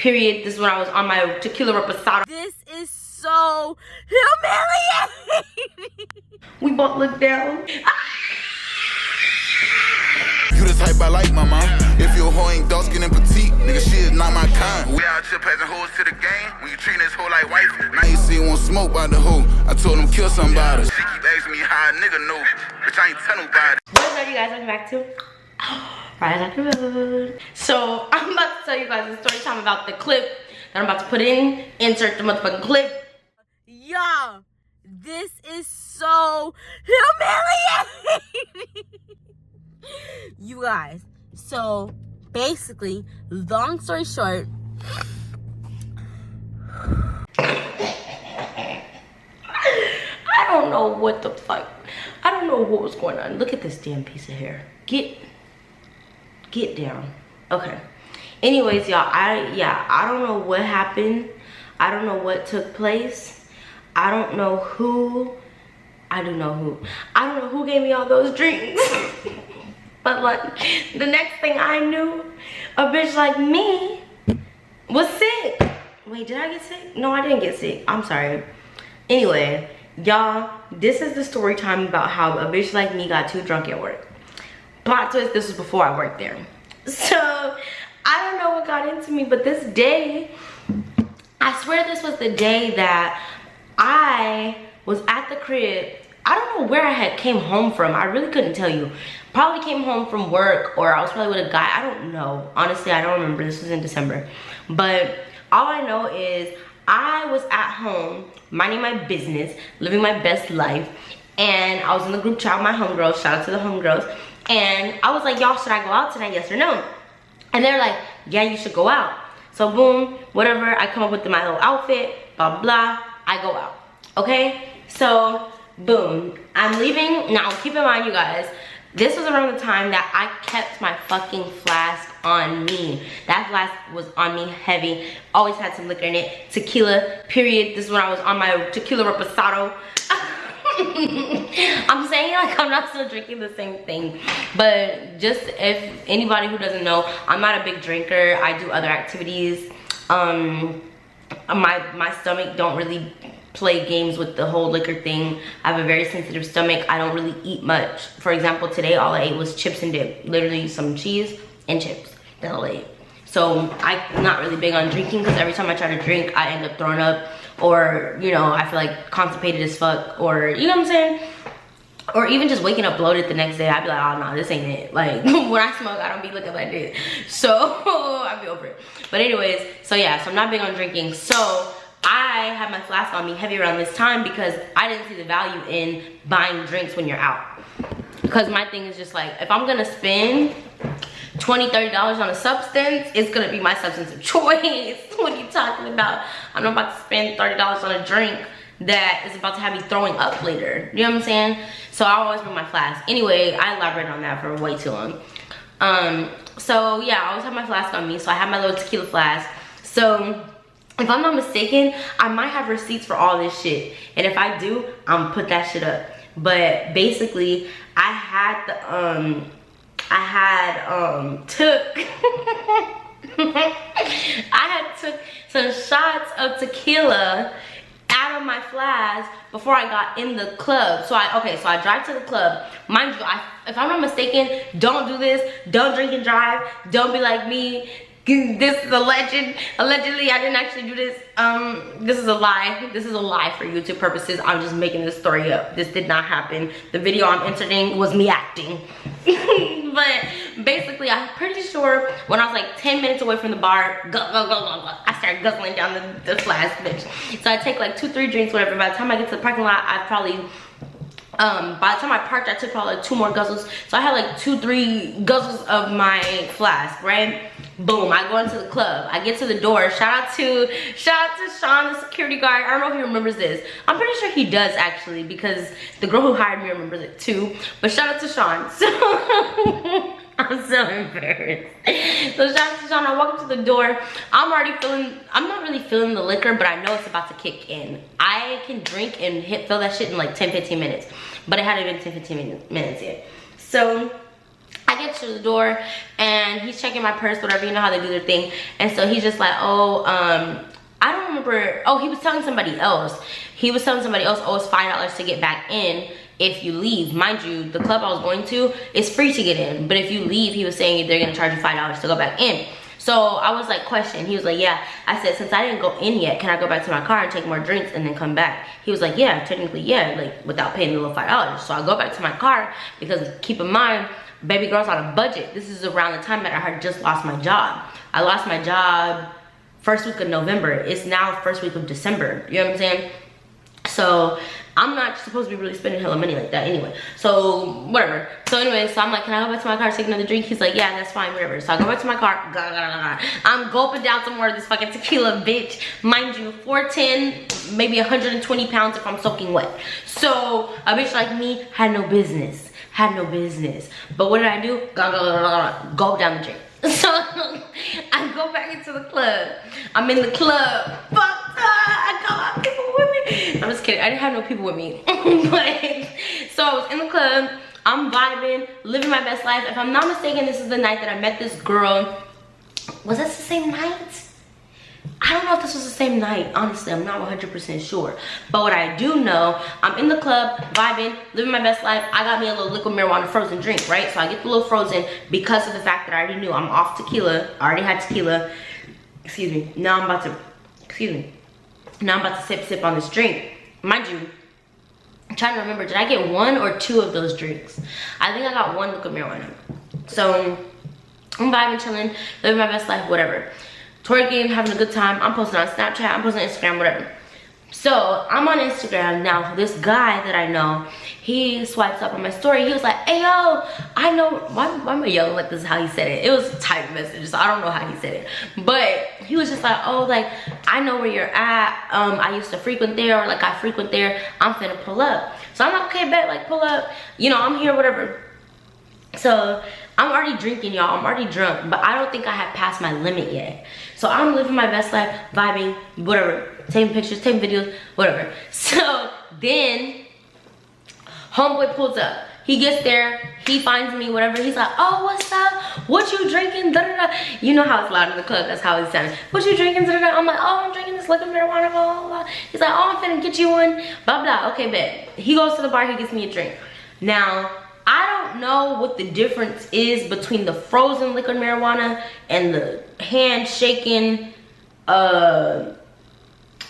period. This is when I was on my tequila reposado. This is so humiliating. We both look down. You the type I like, my mom. If your hoe ain't dark skin and petite, nigga, she is not my kind. We out here passing hoes to the game. When you treat this hoe like wife. Now you see one smoke by the hoe. I told him kill somebody. She keep asking me how a nigga know. Bitch, I ain't tell nobody. What is up, you guys? Welcome back to Riah on the Road. So I'm about to tell you guys a story time about the clip that I'm about to put in. Insert the motherfucking clip. Yo, this is so humiliating. You guys, so basically, long story short, I don't know what the fuck. I don't know what was going on. Look at this damn piece of hair. Get down. Okay. Anyways, y'all, I don't know what happened. I don't know what took place. I don't know who. I do know who. I don't know who gave me all those drinks. But like, the next thing I knew, a bitch like me was sick. Wait, did I get sick? No, I didn't get sick. I'm sorry. Anyway, y'all, this is the story time about how a bitch like me got too drunk at work. Plot twist, this was before I worked there. So, I don't know what got into me, but this day, I swear this was the day that I was at the crib. I don't know where I had came home from. I really couldn't tell you. Probably came home from work, or I was probably with a guy. I don't know. Honestly, I don't remember. This was in December. But all I know is I was at home, minding my business, living my best life. And I was in the group chat with my homegirls. Shout out to the homegirls. And I was like, y'all, should I go out tonight? Yes or no? And they're like, yeah, you should go out. So boom, whatever. I come up with my little outfit, blah, blah. I go out. Okay? So boom, I'm leaving. Now, keep in mind, you guys, this was around the time that I kept my fucking flask on me. That flask was on me heavy. Always had some liquor in it. Tequila, period. This is when I was on my tequila reposado. I'm saying like I'm not still drinking the same thing. But just if anybody who doesn't know, I'm not a big drinker. I do other activities. My stomach don't really play games with the whole liquor thing. I have a very sensitive stomach. I don't really eat much. For example, today all I ate was chips and dip. Literally some cheese and chips. That's all I ate. So I'm not really big on drinking because every time I try to drink, I end up throwing up, or you know, I feel like constipated as fuck, or you know what I'm saying? Or even just waking up bloated the next day. I'd be like, oh no, this ain't it. Like when I smoke, I don't be looking like this. So I'd be over it. But anyways, so yeah, so I'm not big on drinking. So I had my flask on me heavy around this time because I didn't see the value in buying drinks when you're out. Because my thing is just like, if I'm gonna spend $20, $30 on a substance, it's gonna be my substance of choice. What are you talking about? I'm not about to spend $30 on a drink that is about to have me throwing up later. You know what I'm saying? So I always bring my flask. Anyway, I elaborated on that for way too long. So yeah, I always have my flask on me. So I have my little tequila flask. So if I'm not mistaken, I might have receipts for all this shit. And if I do, I'm gonna put that shit up. But basically, I took some shots of tequila out of my flask before I got in the club. So I drive to the club. Mind you, if I'm not mistaken, don't do this. Don't drink and drive. Don't be like me. This is alleged. Allegedly, I didn't actually do this. This is a lie. This is a lie for YouTube purposes. I'm just making this story up. This did not happen. The video I'm inserting was me acting. But basically, I'm pretty sure when I was like 10 minutes away from the bar, I started guzzling down the flask, bitch. So I take like 2-3 drinks, whatever. By the time I get to the parking lot, I probably by the time I parked, I took probably like 2 more guzzles. So I had like 2-3 guzzles of my flask, right? Boom, I go into the club. I get to the door. Shout out to Sean, the security guard. I don't know if he remembers this. I'm pretty sure he does actually, because the girl who hired me remembers it too. But shout out to Sean. So I'm so embarrassed. So shout out to Sean. I walk up to the door. I'm not really feeling the liquor, but I know it's about to kick in. I can drink and feel that shit in like 10-15 minutes. But it hadn't been 10-15 minutes yet. So I get to the door and he's checking my purse, whatever, you know how they do their thing. And so he's just like, oh, I don't remember. Oh, he was telling somebody else. Oh, it's $5 to get back in if you leave. Mind you, the club I was going to is free to get in. But if you leave, he was saying they're gonna charge you $5 to go back in. So I was like, question. He was like, yeah. I said, since I didn't go in yet, can I go back to my car and take more drinks and then come back? He was like, yeah, technically, yeah, like without paying the little $5. So I go back to my car because keep in mind, baby girl's on a budget. This is around the time that I had just lost my job. I lost my job first week of November. It's now first week of December. You know what I'm saying? So I'm not supposed to be really spending hella money like that anyway. So whatever. So anyway, so I'm like, can I go back to my car and take another drink? He's like, yeah, that's fine, whatever. So I go back to my car. I'm gulping down some more of this fucking tequila, bitch. Mind you, 410, maybe 120 pounds if I'm soaking wet. So a bitch like me had no business. But what did I do? Gulp down the drink. So I go back into the club. I'm in the club. Fucked up. I got my people with me. I'm just kidding. I didn't have no people with me. But so I was in the club. I'm vibing, living my best life. If I'm not mistaken, this is the night that I met this girl. Was this the same night? I don't know if this was the same night. Honestly, I'm not 100% sure. But what I do know, I'm in the club, vibing, living my best life. I got me a little liquid marijuana frozen drink, right? So I get the little frozen because of the fact that I already knew I'm off tequila. I already had tequila. Excuse me. Now I'm about to sip on this drink. Mind you, I'm trying to remember, did I get 1 or 2 of those drinks? I think I got 1 liquid marijuana. So I'm vibing, chilling, living my best life, whatever. Twerking, having a good time. I'm posting on Snapchat, I'm posting on Instagram, whatever. So I'm on Instagram now. This guy that I know, he swipes up on my story. He was like, hey yo, I know, why am I yelling like this is how he said it? It was a type message, so I don't know how he said it. But he was just like, oh, like, I know where you're at. I used to frequent there, or like I frequent there. I'm finna pull up. So I'm like, okay, bet, like pull up. You know, I'm here, whatever. So I'm already drinking, y'all. I'm already drunk, but I don't think I have passed my limit yet. So I'm living my best life, vibing, whatever, taking pictures, taking videos, whatever. So then homeboy pulls up. He gets there, he finds me, whatever. He's like, oh, what's up? What you drinking? Da, da, da. You know how it's loud in the club, that's how it sounds. What you drinking? Da, da, da. I'm like, oh, I'm drinking this liquid marijuana, blah, blah, blah. He's like, oh, I'm finna get you one, blah, blah. Okay, bet. He goes to the bar, he gets me a drink. Now, I don't know what the difference is between the frozen liquid marijuana and the hand shaking on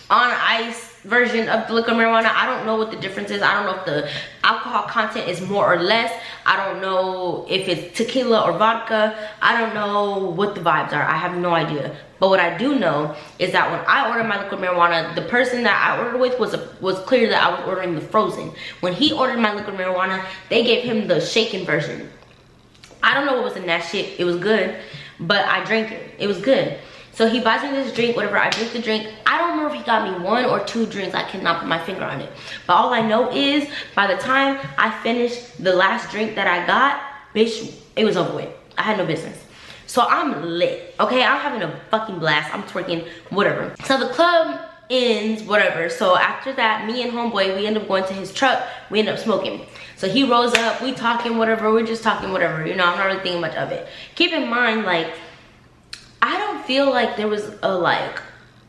ice version of the liquid marijuana. I don't know what the difference is. I don't know if the alcohol content is more or less. I don't know if it's tequila or vodka. I don't know what the vibes are. I have no idea. But what I do know is that when I ordered my liquid marijuana, the person that I ordered with was clear that I was ordering the frozen. When he ordered my liquid marijuana, they gave him the shaken version. I don't know what was in that shit. It was good, but I drank it. It was good. So he buys me this drink, whatever. I drink the drink. I don't remember if he got me 1 or 2 drinks. I cannot put my finger on it. But all I know is by the time I finished the last drink that I got, bitch, it was over with. I had no business. So I'm lit, okay? I'm having a fucking blast. I'm twerking, whatever. So the club ends, whatever. So after that, me and homeboy, we end up going to his truck. We end up smoking. So he rolls up, we talking, whatever. We're just talking, whatever. You know, I'm not really thinking much of it. Keep in mind, like, I don't feel like there was a, like,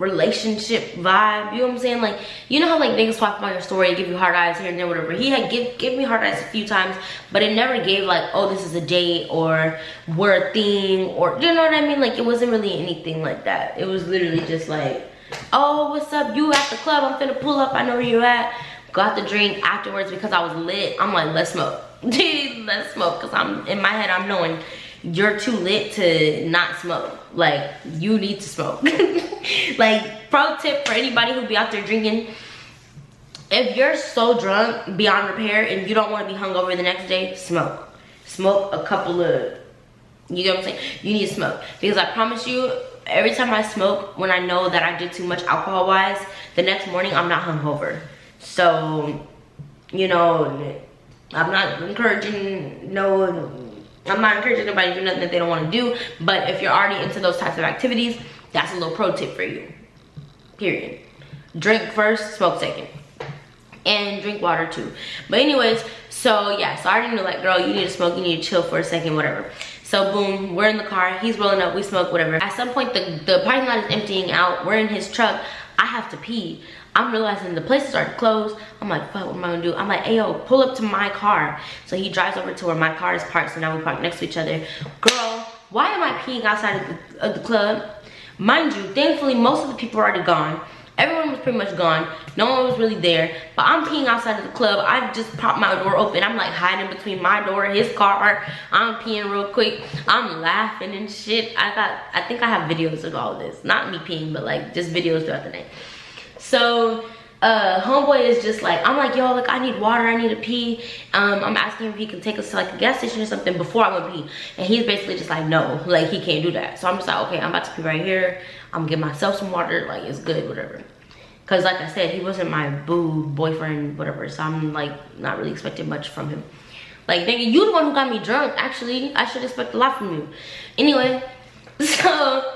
relationship vibe. You know what I'm saying? Like, you know how, like, niggas swap on your story, give you hard eyes here and there, whatever. He had give me hard eyes a few times, but it never gave, like, oh, this is a date, or we're a thing, or, you know what I mean? Like, it wasn't really anything like that. It was literally just like, oh, what's up? You at the club? I'm finna pull up. I know where you at. Got the drink afterwards because I was lit. I'm like, let's smoke. Let's smoke, because I'm, in my head, I'm knowing you're too lit to not smoke. Like, you need to smoke. Like, pro tip for anybody who be out there drinking, if you're so drunk beyond repair and you don't want to be hungover the next day, smoke. Smoke a couple of, you know what I'm saying? You need to smoke. Because I promise you, every time I smoke, when I know that I did too much alcohol wise, the next morning I'm not hungover. So, you know, I'm not encouraging anybody to do nothing that they don't want to do. But if you're already into those types of activities, that's a little pro tip for you. Period. Drink first, smoke second. and drink water too. But anyways, so yeah, so I already knew like, girl, you need to smoke, you need to chill for a second, whatever. So boom, we're in the car, he's rolling up, we smoke, whatever. At some point the parking lot is emptying out, we're in his truck, I have to pee. I'm realizing the places are closed. I'm like, fuck, what am I gonna do? I'm like, hey yo, pull up to my car. So he drives over to where my car is parked, so now we park next to each other. Girl, why am I peeing outside of the club? Mind you, thankfully most of the people are already gone. Everyone was pretty much gone. No one was really there. But I'm peeing outside of the club. I just popped my door open. I'm like hiding between my door, his car. I'm peeing real quick. I'm laughing and shit. I think I have videos of all of this. Not me peeing, but like just videos throughout the night. So homeboy is just like, I'm like, yo, like I need water, I need to pee. I'm asking him if he can take us to like a gas station or something before I go pee. And he's basically just like, no, like he can't do that. So I'm just like, okay, I'm about to pee right here. I'm gonna get myself some water, like it's good, whatever. Cause like I said, he wasn't my boo boyfriend, whatever. So I'm like not really expecting much from him. Like, nigga, you the one who got me drunk. Actually, I should expect a lot from you. Anyway, so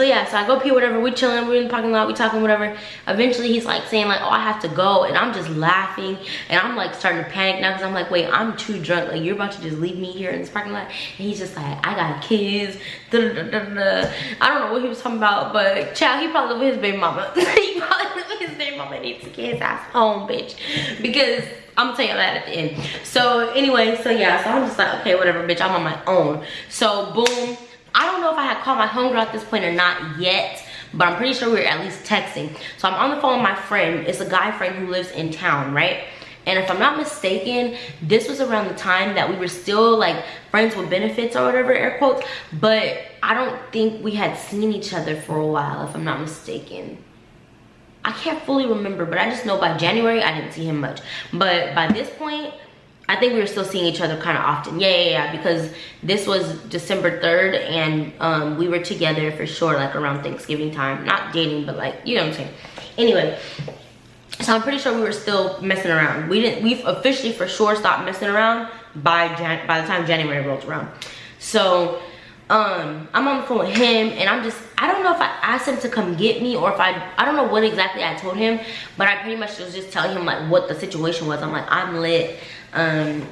yeah, so I go pee, whatever, we chilling, we're in the parking lot, we talking, whatever. Eventually he's like saying like, oh, I have to go, and I'm just laughing, and I'm like starting to panic now, because I'm like, wait, I'm too drunk, like you're about to just leave me here in this parking lot. And he's just like, I got kids, da, da, da, da, da. I don't know what he was talking about, but child, he probably lived with his baby mama. He probably lived with his baby mama and needs to get his ass home, bitch, because I'm gonna tell you that at the end. So anyway, so yeah, so I'm just like, okay, whatever, bitch, I'm on my own. So boom, I don't know if I had called my homegirl at this point or not yet, but I'm pretty sure we were at least texting. So I'm on the phone with my friend. It's a guy friend who lives in town, right? And if I'm not mistaken, this was around the time that we were still like friends with benefits or whatever, air quotes, but I don't think we had seen each other for a while, if I'm not mistaken. I can't fully remember, but I just know by January I didn't see him much. But by this point, I think we were still seeing each other kind of often. Yeah, because this was December 3rd, and we were together for sure, like around Thanksgiving time. Not dating, but like, you know what I'm saying. Anyway, so I'm pretty sure we were still messing around. We've officially for sure stopped messing around by the time January rolls around. So I'm on the phone with him, and I don't know if I asked him to come get me, or if I don't know what exactly I told him, but I pretty much was just telling him like what the situation was. I'm like, I'm lit.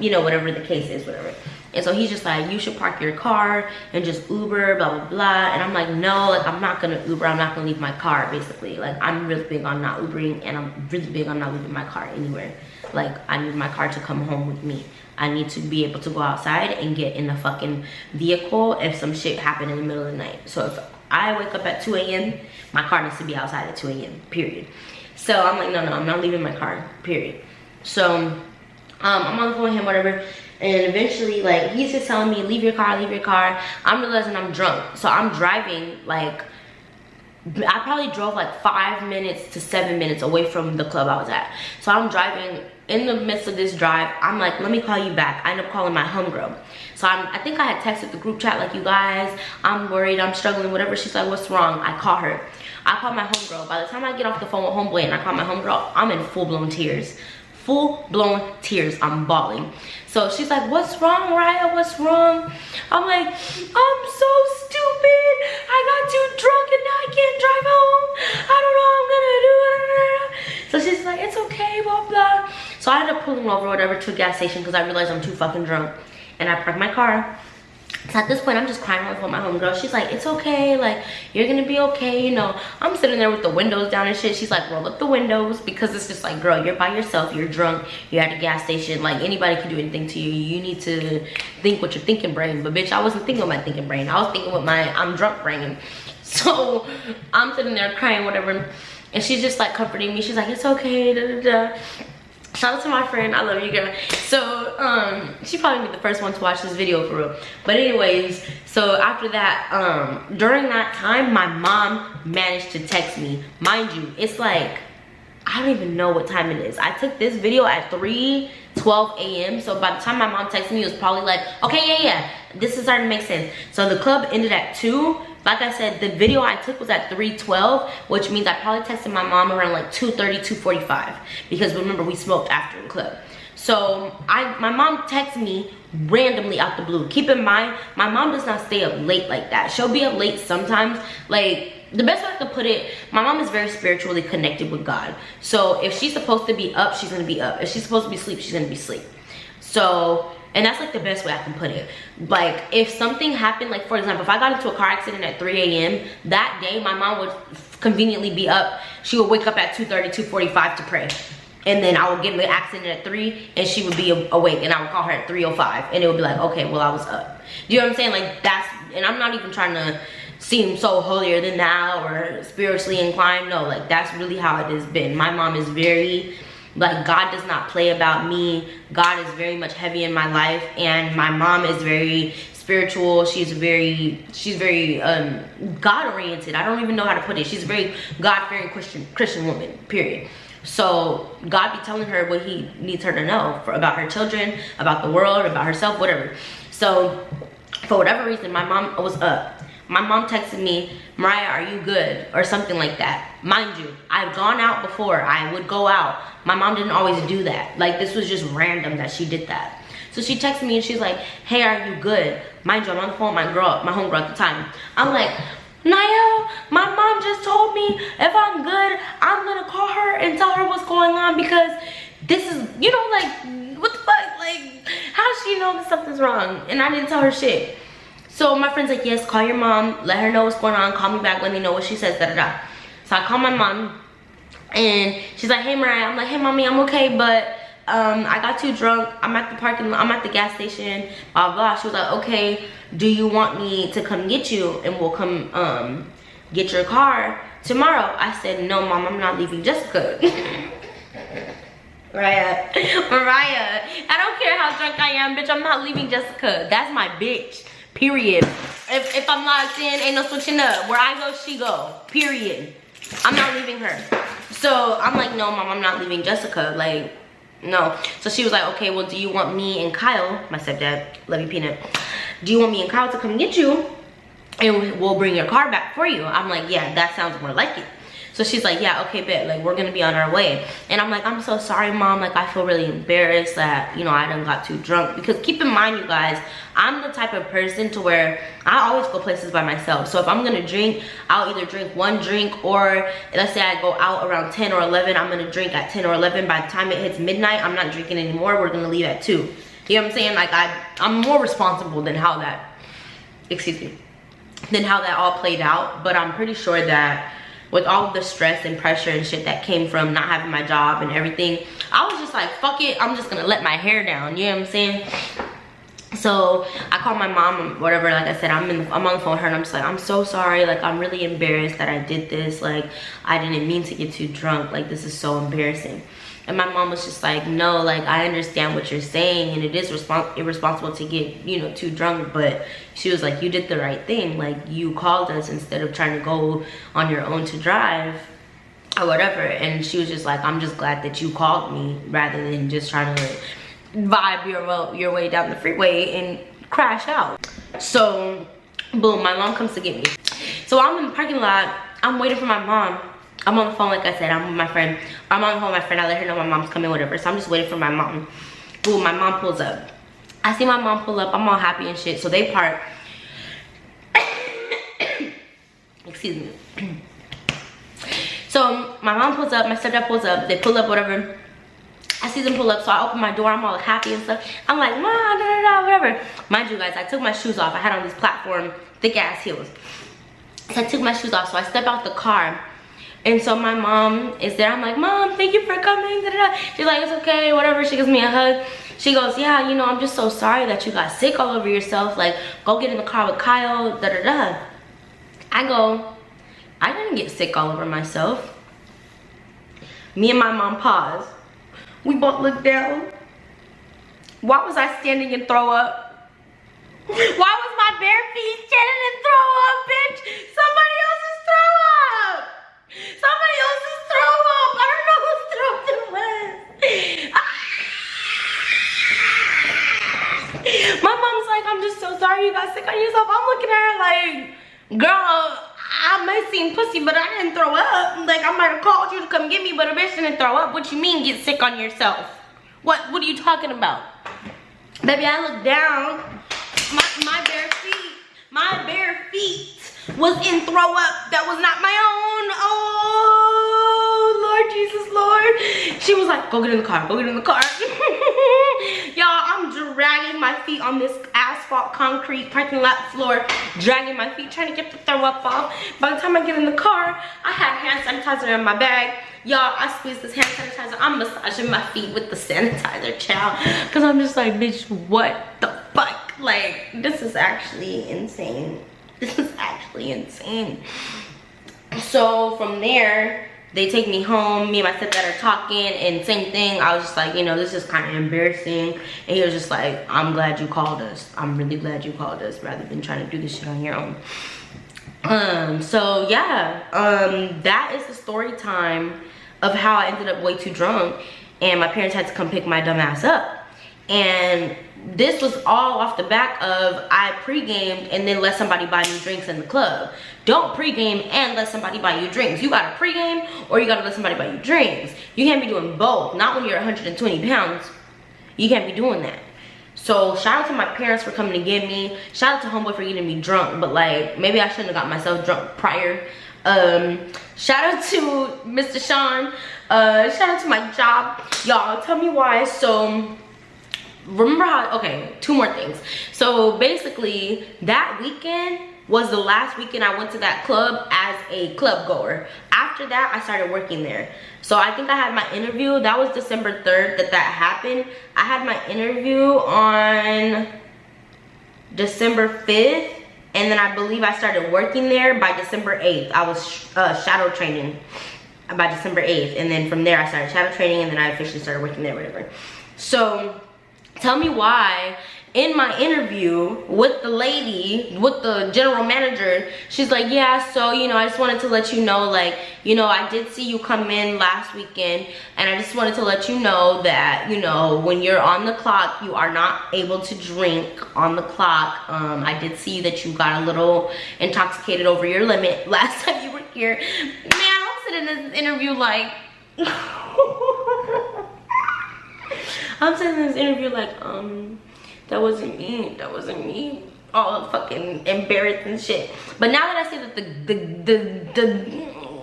You know, whatever the case is, whatever. And so he's just like, you should park your car and just Uber, blah, blah, blah. And I'm like, no, like, I'm not gonna Uber. I'm not gonna leave my car, basically. Like, I'm really big on not Ubering, and I'm really big on not leaving my car anywhere. Like, I need my car to come home with me. I need to be able to go outside and get in the fucking vehicle if some shit happened in the middle of the night. So if I wake up at 2 a.m., my car needs to be outside at 2 a.m., period. So I'm like, no, I'm not leaving my car, period. So I'm on the phone with him, whatever, and eventually, like, he's just telling me, leave your car, leave your car. I'm realizing I'm drunk, so I'm driving, like, I probably drove like 5 minutes to 7 minutes away from the club I was at. So I'm driving. In the midst of this drive, I'm like, let me call you back. I end up calling my homegirl. So I think I had texted the group chat like, you guys, I'm worried, I'm struggling, whatever. She's like, what's wrong? I call her. I call my homegirl. By the time I get off the phone with homeboy and I call my homegirl, I'm in full-blown tears. Full-blown tears. I'm bawling. So she's like, what's wrong, Riah? What's wrong? I'm like, I'm so stupid. I got too drunk and now I can't drive home. I don't know what I'm gonna do. So she's like, it's okay, blah, blah. So I ended up pulling over, whatever, to a gas station because I realized I'm too fucking drunk. And I parked my car. So at this point, I'm just crying on the phone with my homegirl. She's like, it's okay, like, you're gonna be okay, you know. I'm sitting there with the windows down and shit. She's like, roll up the windows, because it's just like, girl, you're by yourself, you're drunk, you're at a gas station, like, anybody can do anything to you. You need to think with your thinking brain. But bitch, I wasn't thinking with my thinking brain. I was thinking with my I'm drunk brain. So I'm sitting there crying, whatever, and she's just like comforting me. She's like, it's okay, da, da, da. Shout out to my friend, I love you, girl. So she probably be the first one to watch this video for real. But anyways, so after that, during that time, my mom managed to text me. Mind you, it's like, I don't even know what time it is. I took this video at 3:12 a.m. So by the time my mom texted me, it was probably like, okay, yeah, this is starting to make sense. So the club ended at 2. Like I said, the video I took was at 3:12, which means I probably texted my mom around like 2:30, 2:45, because remember, we smoked after the club. So my mom texted me randomly out the blue. Keep in mind, my mom does not stay up late like that. She'll be up late sometimes, like the best way I could put it, my mom is very spiritually connected with God. So if she's supposed to be up, she's gonna be up. If she's supposed to be asleep, she's gonna be asleep. So, and that's like the best way I can put it. Like if something happened, like for example, if I got into a car accident at 3 a.m. that day, my mom would conveniently be up. She would wake up at 2:30, 2:45 to pray. And then I would get in the accident at 3 and she would be awake, and I would call her at 3:05 and it would be like, okay, well I was up. Do you know what I'm saying? Like that's, and I'm not even trying to seem so holier than thou or spiritually inclined. No, like that's really how it has been. My mom is very, like, God does not play about me. God is very much heavy in my life, and my mom is very spiritual. She's very God oriented. I don't even know how to put it. She's a very God-fearing Christian woman, period. So God be telling her what he needs her to know about her children, about the world, about herself, whatever. So for whatever reason, my mom was up. My mom texted me, Mariah, are you good? Or something like that. Mind you, I've gone out before. I would go out. My mom didn't always do that. Like this was just random that she did that. So she texted me and she's like, hey, are you good? Mind you, I'm on the phone with my homegirl at the time. I'm like, Niall, my mom just told me if I'm good, I'm gonna call her and tell her what's going on, because this is, you know, like, what the fuck? Like, how does she know that something's wrong? And I didn't tell her shit. So my friend's like, yes, call your mom, let her know what's going on, call me back, let me know what she says, da-da-da. So I call my mom, and she's like, hey, Mariah. I'm like, hey, mommy, I'm okay, but I got too drunk. I'm at the parking lot, I'm at the gas station, blah, blah. She was like, okay, do you want me to come get you and we'll come get your car tomorrow? I said, no, mom, I'm not leaving Jessica. Mariah, I don't care how drunk I am, bitch, I'm not leaving Jessica. That's my bitch. Period. If I'm locked in, ain't no switching up. Where I go, she go. Period. I'm not leaving her. So I'm like, no, mom, I'm not leaving Jessica. Like, no. So she was like, okay, well, do you want me and Kyle, my stepdad, love you, Peanut, do you want me and Kyle to come get you and we'll bring your car back for you? I'm like, yeah, that sounds more like it. So she's like, yeah, okay, bet, like, we're gonna be on our way. And I'm like, I'm so sorry, mom, like, I feel really embarrassed that, you know, I done got too drunk. Because keep in mind, you guys, I'm the type of person to where I always go places by myself. So if I'm gonna drink, I'll either drink one drink, or let's say I go out around 10 or 11, I'm gonna drink at 10 or 11. By the time it hits midnight, I'm not drinking anymore, we're gonna leave at 2. You know what I'm saying? Like, I'm more responsible than how that, than how that all played out. But I'm pretty sure that with all the stress and pressure and shit that came from not having my job and everything, I was just like, fuck it, I'm just gonna let my hair down, you know what I'm saying? So I called my mom, whatever, like I said, I'm on the phone with her, and I'm just like, I'm so sorry, like, I'm really embarrassed that I did this, like, I didn't mean to get too drunk, like, this is so embarrassing. And my mom was just like, no, like, I understand what you're saying, and it is irresponsible to get, you know, too drunk, but she was like, you did the right thing. Like, you called us instead of trying to go on your own to drive or whatever. And she was just like, I'm just glad that you called me rather than just trying to vibe your way down the freeway and crash out. So boom, my mom comes to get me. So I'm in the parking lot, I'm waiting for my mom. I'm on the phone, like I said, I'm with my friend. I'm on the phone with my friend, I let her know my mom's coming, whatever. So I'm just waiting for my mom. Boom, my mom pulls up. I see my mom pull up, I'm all happy and shit. So they park. Excuse me. So my mom pulls up, my stepdad pulls up, they pull up, whatever. I see them pull up, so I open my door, I'm all happy and stuff. I'm like, Mom, da da da, whatever. Mind you guys, I took my shoes off. I had on these platform, thick ass heels. So I took my shoes off, so I step out the car. And so my mom is there. I'm like, Mom, thank you for coming. Da, da, da. She's like, it's okay, whatever. She gives me a hug. She goes, yeah, you know, I'm just so sorry that you got sick all over yourself. Like, go get in the car with Kyle, da da da. I go, I didn't get sick all over myself. Me and my mom pause. We both look down. Why was I standing and throw up? Why was my bare feet standing and throw up, bitch? Somebody else's throw up. Somebody else's throw up. I don't know whose throat it was. My mom's like, I'm just so sorry you got sick on yourself. I'm looking at her like, girl, I may seem pussy, but I didn't throw up. Like, I might have called you to come get me, but a bitch didn't throw up. What you mean get sick on yourself? What are you talking about? Baby, I looked down. My bare feet was in throw up. That was not my Go get in the car. Go get in the car. Y'all, I'm dragging my feet on this asphalt concrete parking lot floor, dragging my feet, trying to get the throw up off. By the time I get in the car, I had hand sanitizer in my bag. Y'all, I squeezed this hand sanitizer. I'm massaging my feet with the sanitizer, child. Because I'm just like, bitch, what the fuck? Like, this is actually insane. This is actually insane. So from there, they take me home. Me and my stepdad are talking, and same thing. I was just like, you know, this is kind of embarrassing. And he was just like, I'm glad you called us. I'm really glad you called us rather than trying to do this shit on your own. So yeah, that is the story time of how I ended up way too drunk, and my parents had to come pick my dumb ass up. And this was all off the back of I pre-gamed and then let somebody buy me drinks in the club. Don't pre-game and let somebody buy you drinks. You gotta pre-game or you gotta let somebody buy you drinks. You can't be doing both. Not when you're 120 pounds. You can't be doing that. So shout out to my parents for coming to get me. Shout out to homeboy for getting me drunk, but like maybe I shouldn't have got myself drunk prior. Shout out to Mr. Sean. Shout out to my job. Y'all, tell me why. So remember how, okay, two more things. So basically that weekend was the last weekend I went to that club as a club goer. After that, I started working there. So I think I had my interview. That was December 3rd that happened. I had my interview on December 5th. And then I believe I started working there by December 8th. I was shadow training by December 8th. And then from there, I started shadow training. And then I officially started working there, whatever. So tell me why in my interview with the lady, with the general manager, she's like, yeah, so, you know, I just wanted to let you know, like, you know, I did see you come in last weekend, and I just wanted to let you know that, you know, when you're on the clock, you are not able to drink on the clock. I did see that you got a little intoxicated over your limit last time you were here. Man, I'm sitting in this interview like, I'm sitting in this interview like, that wasn't me, that wasn't me. All fucking embarrassed and shit. But now that I see that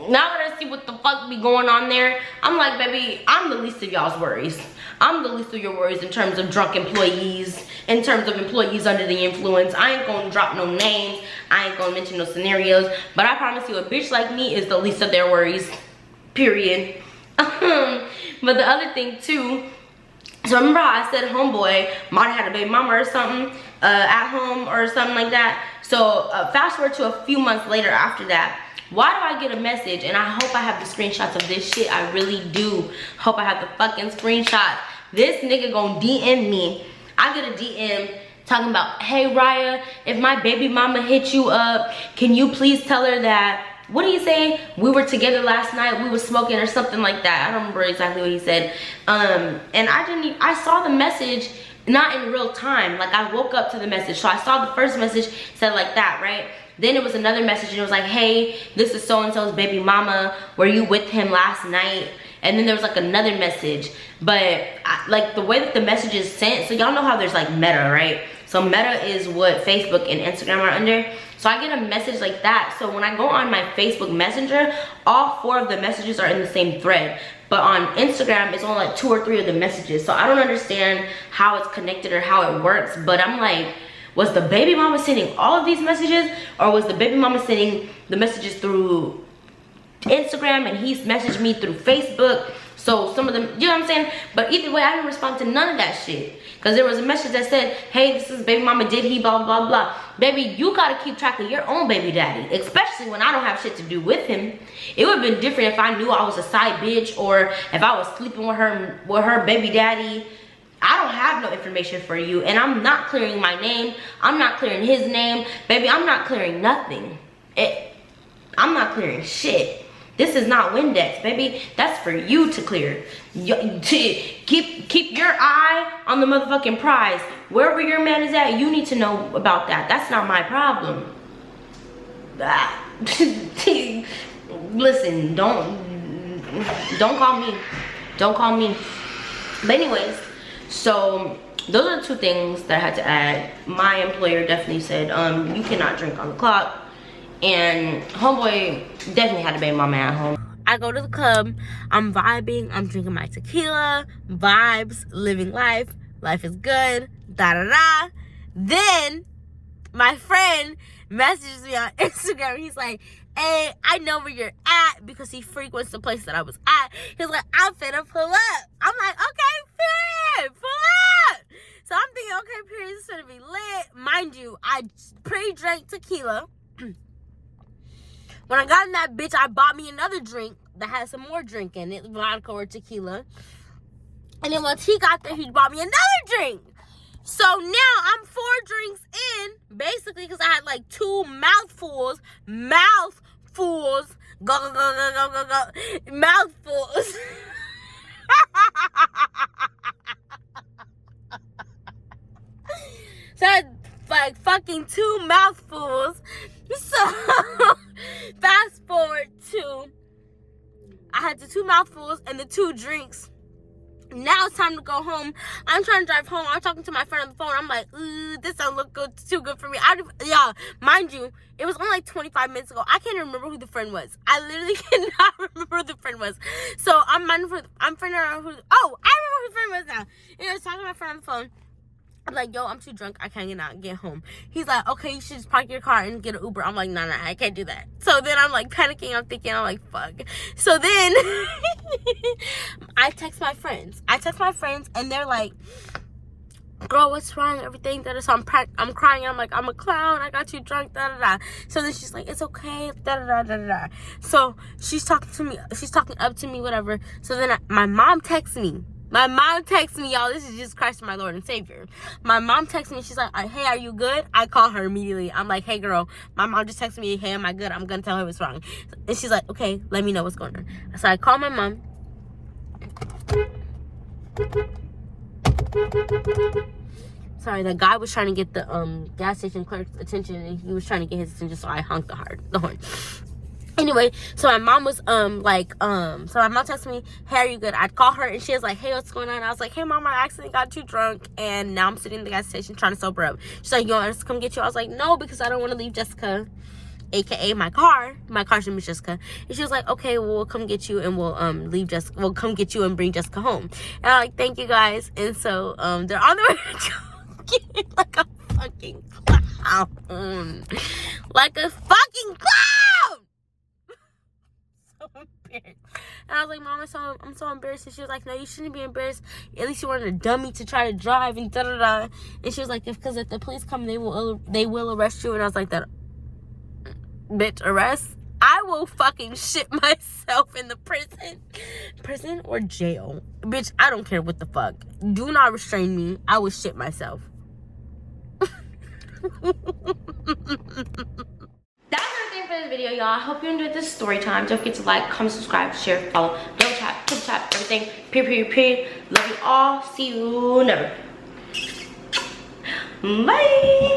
now that I see what the fuck be going on there, I'm like, baby, I'm the least of y'all's worries. I'm the least of your worries in terms of drunk employees, in terms of employees under the influence. I ain't gonna drop no names, I ain't gonna mention no scenarios, but I promise you a bitch like me is the least of their worries, period. But the other thing too, so remember how I said homeboy might have had a baby mama or something at home or something like that. So fast forward to a few months later after that, why do I get a message? And I hope I have the screenshots of this shit. I really do hope I have the fucking screenshots. This nigga gonna DM me. I get a DM talking about, hey Riah, if my baby mama hit you up, can you please tell her that, what did he say? We were together last night, we were smoking or something like that. I don't remember exactly what he said. And I saw the message not in real time. Like I woke up to the message. So I saw the first message said like that, right? Then it was another message and it was like, hey, this is so-and-so's baby mama. Were you with him last night? And then there was like another message. But like the way that the message is sent, so y'all know how there's like Meta, right? So Meta is what Facebook and Instagram are under. So I get a message like that. So when I go on my Facebook Messenger, all 4 of the messages are in the same thread. But on Instagram, it's only like 2 or 3 of the messages. So I don't understand how it's connected or how it works. But I'm like, was the baby mama sending all of these messages? Or was the baby mama sending the messages through Instagram and he's messaged me through Facebook? So some of them, you know what I'm saying? But either way, I didn't respond to none of that shit. Because there was a message that said, hey, this is baby mama, did he, blah, blah, blah. Baby, you gotta keep track of your own baby daddy. Especially when I don't have shit to do with him. It would have been different if I knew I was a side bitch or if I was sleeping with her baby daddy. I don't have no information for you. And I'm not clearing my name. I'm not clearing his name. Baby, I'm not clearing nothing. I'm not clearing shit. This is not Windex, baby. That's for you to clear. Keep your eye on the motherfucking prize. Wherever your man is at, you need to know about that. That's not my problem. Listen, don't call me. Don't call me. But anyways, so those are the 2 things that I had to add. My employer definitely said, you cannot drink on the clock. And homeboy definitely had a baby mama at home. I go to the club. I'm vibing. I'm drinking my tequila. Vibes. Living life. Life is good. Da da da. Then my friend messages me on Instagram. He's like, hey, I know where you're at, because he frequents the place that I was at. He's like, I'm finna pull up. I'm like, okay, period, pull up. So I'm thinking, okay, period, this is finna be lit. Mind you, I pre-drank tequila. When I got in that bitch, I bought me another drink that had some more drink in it, vodka or tequila. And then once he got there, he bought me another drink. So now I'm 4 drinks in, basically, because I had like 2 mouthfuls, go, go, go, go, go, go, go, mouthfuls. So I had like fucking 2 mouthfuls. So fast forward to, I had the 2 mouthfuls and the 2 drinks. Now it's time to go home. I'm trying to drive home. I'm talking to my friend on the phone. I'm like, ooh, this don't look good. It's too good for me. Y'all, mind you, it was only like 25 minutes ago. I can't even remember who the friend was. I literally cannot remember who the friend was. So I'm figuring out who. Oh, I remember who the friend was now. And I was talking to my friend on the phone. I'm like, yo, I'm too drunk. I cannot get home. He's like, okay, you should just park your car and get an Uber. I'm like, nah, I can't do that. So then I'm like panicking. I'm thinking, I'm like, fuck. So then I text my friends. And they're like, girl, what's wrong? Everything that is. So I'm crying. I'm like, I'm a clown. I got you drunk. Da da da. So then she's like, it's okay. Da da da da da. So she's talking to me. She's talking up to me, whatever. So then my mom texts me. Y'all. This is Jesus Christ, my Lord and Savior. My mom texts me. She's like, hey, are you good? I call her immediately. I'm like, hey, girl. My mom just texted me, hey, am I good? I'm going to tell her what's wrong. And she's like, okay, let me know what's going on. So I call my mom. Sorry, the guy was trying to get the gas station clerk's attention, and he was trying to get his attention, so I honked the horn. Anyway, so my mom was, so my mom texted me, hey, are you good? I'd call her, and she was like, hey, what's going on? I was like, hey, mom, I accidentally got too drunk, and now I'm sitting in the gas station trying to sober up. She's like, you want us to come get you? I was like, no, because I don't want to leave Jessica, aka my car's name is Jessica. And she was like, okay, well, we'll come get you, and we'll come get you and bring Jessica home. And I'm like, thank you, guys. And so, they're on their way to go get like a fucking clown. Like a fucking clown! So embarrassed. And I was like, mom, I'm so embarrassed. And she was like, no, you shouldn't be embarrassed. At least you weren't a dummy to try to drive and da da da. And she was like, because if the police come, they will arrest you. And I was like, that bitch, arrest? I will fucking shit myself in the prison or jail. Bitch, I don't care what the fuck. Do not restrain me. I will shit myself. That's everything for this video, y'all. I hope you enjoyed this story time. Don't forget to like, comment, subscribe, share, follow, double tap, triple tap, everything. Period. Love you all. See you never. Bye.